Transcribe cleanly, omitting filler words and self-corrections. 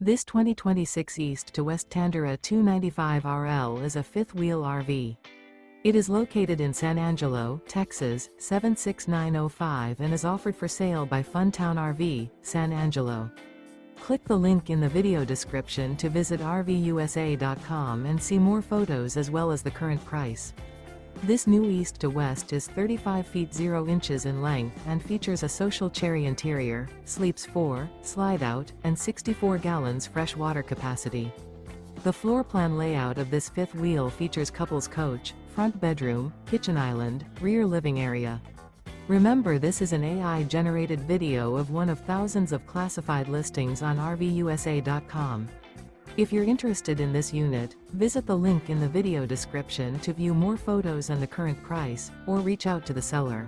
This 2026 East to West Tandara 295RL is a fifth-wheel RV. It is located in San Angelo, Texas, 76905 and is offered for sale by Funtown RV, San Angelo. Click the link in the video description to visit RVUSA.com and see more photos as well as the current price. This new East to West is 35 feet 0 inches in length and features a social cherry interior, sleeps 4, slide-out, and 64 gallons fresh water capacity. The floor plan layout of this fifth wheel features couples coach, front bedroom, kitchen island, rear living area. Remember, this is an AI-generated video of one of thousands of classified listings on RVUSA.com. If you're interested in this unit, visit the link in the video description to view more photos and the current price, or reach out to the seller.